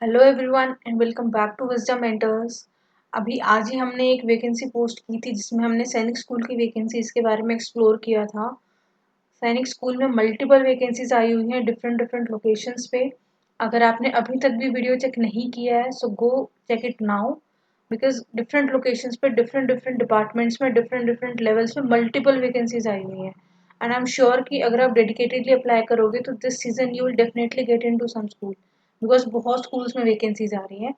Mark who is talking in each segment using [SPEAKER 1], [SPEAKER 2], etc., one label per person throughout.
[SPEAKER 1] Hello everyone and welcome back to wisdom mentors. आज ही हमने एक वैकेंसी पोस्ट की थी जिसमें हमने सैनिक स्कूल की वैकेंसी इसके बारे में एक्सप्लोर किया था। सैनिक स्कूल में मल्टीपल वैकेंसीज आई हुई हैं डिफरेंट डिफरेंट लोकेशंस पे। अगर आपने अभी तक भी वीडियो चेक नहीं किया है so go check it now, because different locations पे डिफरेंट डिफरेंट डिपार्टमेंट्स में डिफरेंट डिफरेंट लेवल्स में मल्टीपल वैकेंसीज आई हुई हैं। एंड आई एम श्योर कि अगर आप डेडिकेटेडली अप्लाई करोगे तो this season you will definitely get into some school, because बहुत स्कूल्स में वैकेंसीज आ रही हैं।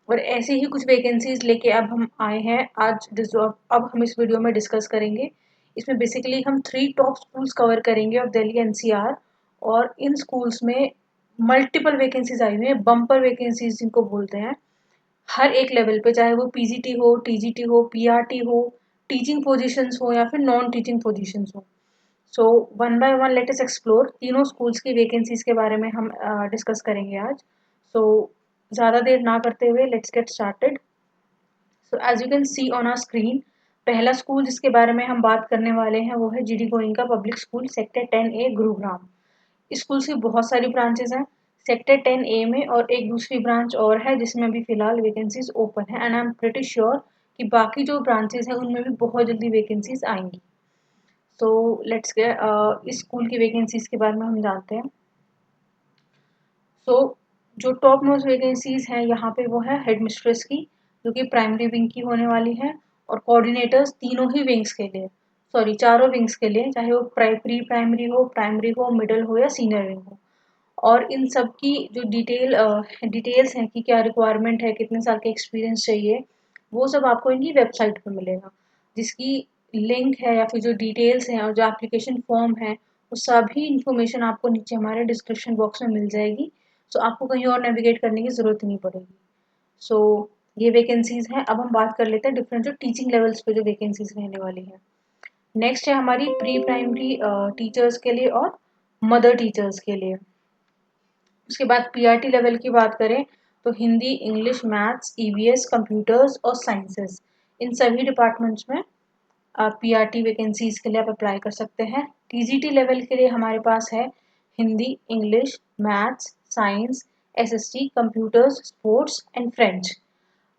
[SPEAKER 1] और ऐसे ही कुछ वैकेंसीज लेके अब हम आए हैं आज अब हम इस वीडियो में डिस्कस करेंगे। इसमें बेसिकली हम 3 टॉप स्कूल्स कवर करेंगे ऑफ दिल्ली एनसीआर। और इन स्कूल्स में मल्टीपल वैकेंसीज आई हुई हैं, बम्पर वैकेंसीज जिनको बोलते हैं। हर एक लेवल पे, चाहे वो पीजीटी हो, टीजीटी हो, पीआरटी हो, टीचिंग पोजीशंस हो या फिर नॉन टीचिंग पोजीशंस हो। So one by one let us explore तीनों स्कूल्स की वैकेंसीज के बारे में हम डिस्कस करेंगे आज। सो ज़्यादा देर ना करते हुए let's get started. So as you can see on our screen, पहला स्कूल जिसके बारे में हम बात करने वाले हैं वो है GD Goenka public school sector 10A Gurugram. इस स्कूल की बहुत सारी ब्रांचेस हैं सेक्टर 10A में, और एक दूसरी ब्रांच और है जिसमें अभी फिलहाल वैकेंसीज ओपन है। And I am pretty sure कि बाकी जो ब्रांचेस हैं उनमें भी बहुत जल्दी वैकेंसीज आएंगी। सो लेट्स गेट इस स्कूल की वैकेंसीज के बारे में हम जानते हैं। सो जो टॉप मोस्ट वैकेंसीज हैं यहाँ पे वो है हेड मिस्ट्रेस की, जो कि प्राइमरी विंग की होने वाली है। और कोऑर्डिनेटर्स तीनों ही विंग्स के लिए, सॉरी चारों विंग्स के लिए, चाहे वो प्री प्राइमरी हो, मिडल हो या सीनियर विंग हो। और इन सब की जो डिटेल्स हैं कि क्या रिक्वायरमेंट है, कितने साल का एक्सपीरियंस चाहिए, वो सब आपको इनकी वेबसाइट पर मिलेगा, जिसकी लिंक है या फिर जो डिटेल्स हैं और जो एप्लीकेशन फॉर्म है वो सभी इन्फॉर्मेशन आपको नीचे हमारे डिस्क्रिप्शन बॉक्स में मिल जाएगी। सो आपको कहीं और नेविगेट करने की ज़रूरत नहीं पड़ेगी। सो ये वैकेंसीज हैं। अब हम बात कर लेते हैं डिफरेंट जो टीचिंग लेवल्स पे जो वैकेंसीज रहने वाली है। नेक्स्ट है हमारी प्री प्राइमरी टीचर्स के लिए और मदर टीचर्स के लिए। उसके बाद पीआरटी लेवल की बात करें तो Hindi, English, maths, EVS, computers और साइंसेस, इन सभी डिपार्टमेंट्स में पीआरटी वैकेंसीज के लिए आप अप्लाई कर सकते हैं। टीजीटी लेवल के लिए हमारे पास है Hindi, English, maths, science, SST, computers, sports and French.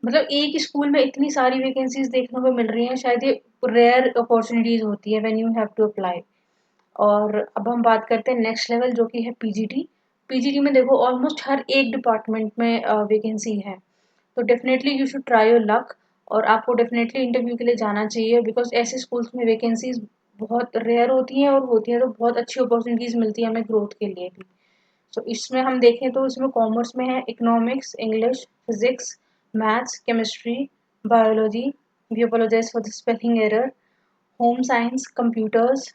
[SPEAKER 1] मतलब एक ही स्कूल में इतनी सारी वैकेंसीज देखने को मिल रही हैं, शायद ये रेयर अपॉर्चुनिटीज होती है when you have to apply. और अब हम बात करते हैं नेक्स्ट लेवल जो कि है पीजीटी। पीजीटी में देखो ऑलमोस्ट हर एक डिपार्टमेंट में वैकेंसी है, तो definitely you should try your luck. और आपको डेफिनेटली इंटरव्यू के लिए जाना चाहिए, बिकॉज ऐसे स्कूल्स में वैकेंसीज बहुत रेयर होती हैं, और होती हैं तो बहुत अच्छी अपॉर्चुनिटीज़ मिलती है हमें ग्रोथ के लिए भी। तो इसमें हम देखें तो इसमें कॉमर्स में है economics, English, physics, maths, chemistry, biology, we apologize for the spelling error, home science, computers,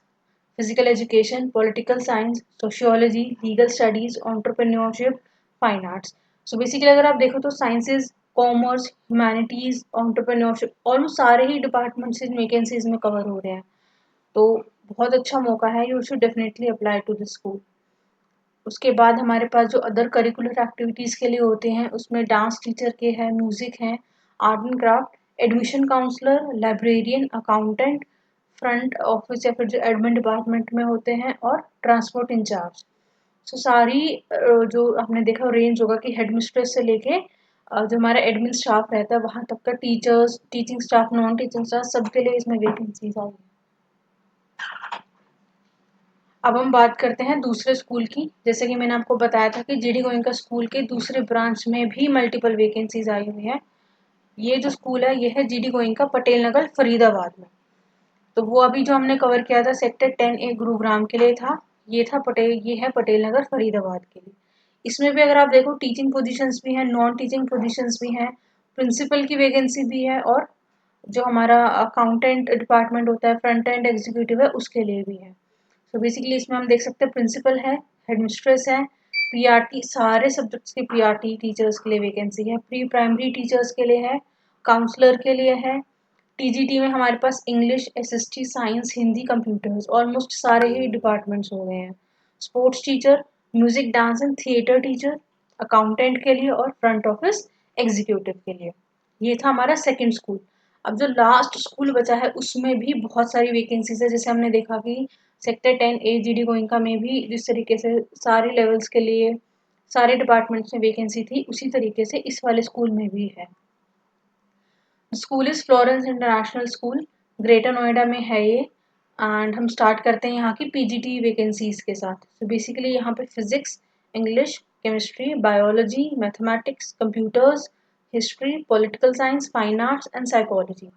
[SPEAKER 1] physical education, political science, sociology, legal studies, entrepreneurship, fine arts. So basically अगर आप देखो तो sciences, commerce, humanities, entrepreneurship, almost सारे ही departments इन vacancies में cover हो रहे हैं। तो बहुत अच्छा मौका है, you should definitely apply to this school. उसके बाद हमारे पास जो अदर करिकुलर एक्टिविटीज़ के लिए होते हैं उसमें डांस टीचर के हैं, म्यूज़िक हैं, art and craft, admission counsellor, librarian, accountant, front office या फिर जो एडमिन डिपार्टमेंट में होते हैं, और ट्रांसपोर्ट इंचार्ज। सो सारी जो आपने देखा रेंज होगा कि हेड मिस्ट्रेस से लेके जो हमारा एडमिन स्टाफ रहता है वहाँ तक का, teachers, teaching staff, non teaching staff, सबके लिए इसमें वैकेंसीज आई है। अब हम बात करते हैं दूसरे स्कूल की। जैसे कि मैंने आपको बताया था कि जीडी गोइंका स्कूल के दूसरे ब्रांच में भी मल्टीपल वैकेंसीज आई हुई हैं। ये जो स्कूल है ये है जीडी गोइंका पटेल नगर फरीदाबाद में। तो वो अभी जो हमने कवर किया था सेक्टर 10A गुरुग्राम के लिए था, ये है पटेल नगर फरीदाबाद के लिए। इसमें भी अगर आप देखो टीचिंग पोजीशंस भी हैं, नॉन टीचिंग पोजीशंस भी हैं, प्रिंसिपल की वैकेंसी भी है, और जो हमारा अकाउंटेंट डिपार्टमेंट होता है, फ्रंट एंड एग्जीक्यूटिव है, उसके लिए भी है। तो बेसिकली इसमें हम देख सकते हैं प्रिंसिपल है, हेडमिस्ट्रेस है, पीआरटी, सारे सब्जेक्ट्स के पीआरटी टीचर्स के लिए वैकेंसी है, प्री प्राइमरी टीचर्स के लिए है, काउंसलर के लिए है। टीजीटी में हमारे पास English, SST, science, Hindi, computers, almost सारे ही डिपार्टमेंट्स हो गए हैं। Sports teacher, music, dance and theatre teacher, accountant के लिए, और फ्रंट ऑफिस एग्जीक्यूटिव के लिए। ये था हमारा सेकंड स्कूल। अब जो लास्ट स्कूल बचा है उसमें भी बहुत सारी वैकेंसीज है। जैसे हमने देखा कि सेक्टर 10A जीडी गोइंका में भी जिस तरीके से सारे लेवल्स के लिए सारे डिपार्टमेंट्स में वैकेंसी थी, उसी तरीके से इस वाले स्कूल में भी है। School is Florence international school, greater Noida में है ये। एंड हम स्टार्ट करते हैं यहाँ की पीजीटी वैकेंसीज के साथ। तो बेसिकली यहाँ पे physics, English, chemistry, biology, mathematics, computers, history, political science, fine arts and psychology,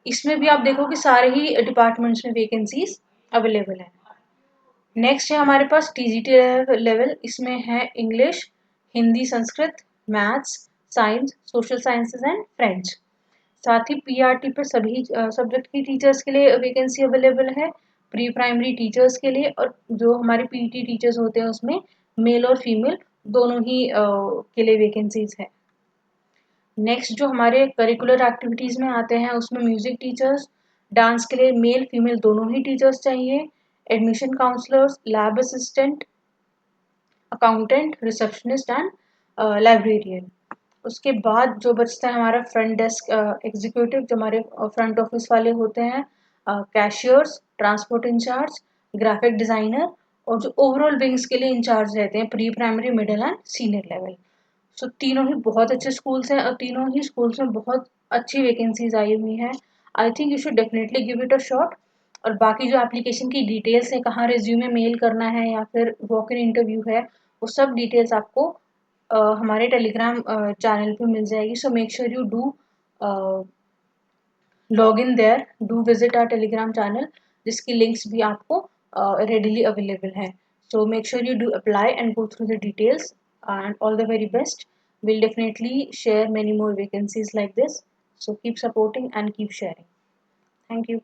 [SPEAKER 1] इसमें भी आप देखो कि सारे ही डिपार्टमेंट्स में वैकेंसीज अवेलेबल है। नेक्स्ट है हमारे पास टीजीटी लेवल, इसमें है English, Hindi, Sanskrit, maths, science, social sciences and French. साथ ही पीआरटी पर सभी सब्जेक्ट की टीचर्स के लिए वैकेंसी अवेलेबल है, प्री प्राइमरी टीचर्स के लिए, और जो हमारे पीटी टीचर्स होते हैं उसमें मेल और फीमेल दोनों ही के लिए वैकेंसीज है। नेक्स्ट जो हमारे करिकुलर एक्टिविटीज़ में आते हैं उसमें म्यूजिक टीचर्स, डांस के लिए मेल फीमेल दोनों ही टीचर्स चाहिए, admission counsellors, lab assistant, accountant, receptionist and librarian. उसके बाद जो बचता है हमारा फ्रंट डेस्क एग्जीक्यूटिव, जो हमारे फ्रंट ऑफिस वाले होते हैं, cashiers, transport incharge, graphic designer, और जो ओवरऑल विंग्स के लिए इंचार्ज रहते हैं pre primary, middle and senior level. So तीनों ही बहुत अच्छे स्कूल्स हैं और तीनों ही स्कूल्स में बहुत अच्छी वैकेंसीज आई हुई हैं। I think you should definitely give it a shot. और बाकी जो एप्लीकेशन की डिटेल्स है, कहाँ रिज्यूमे मेल करना है या फिर वॉक इन इंटरव्यू है, वो सब डिटेल्स आपको हमारे टेलीग्राम चैनल पे मिल जाएगी। So make sure you do log in there, do visit our Telegram channel, जिसकी लिंक्स भी आपको रेडिली अवेलेबल है। So make sure you do apply and go through the details, and all the very best. We'll definitely share many more vacancies like this. So keep supporting and keep sharing. Thank you.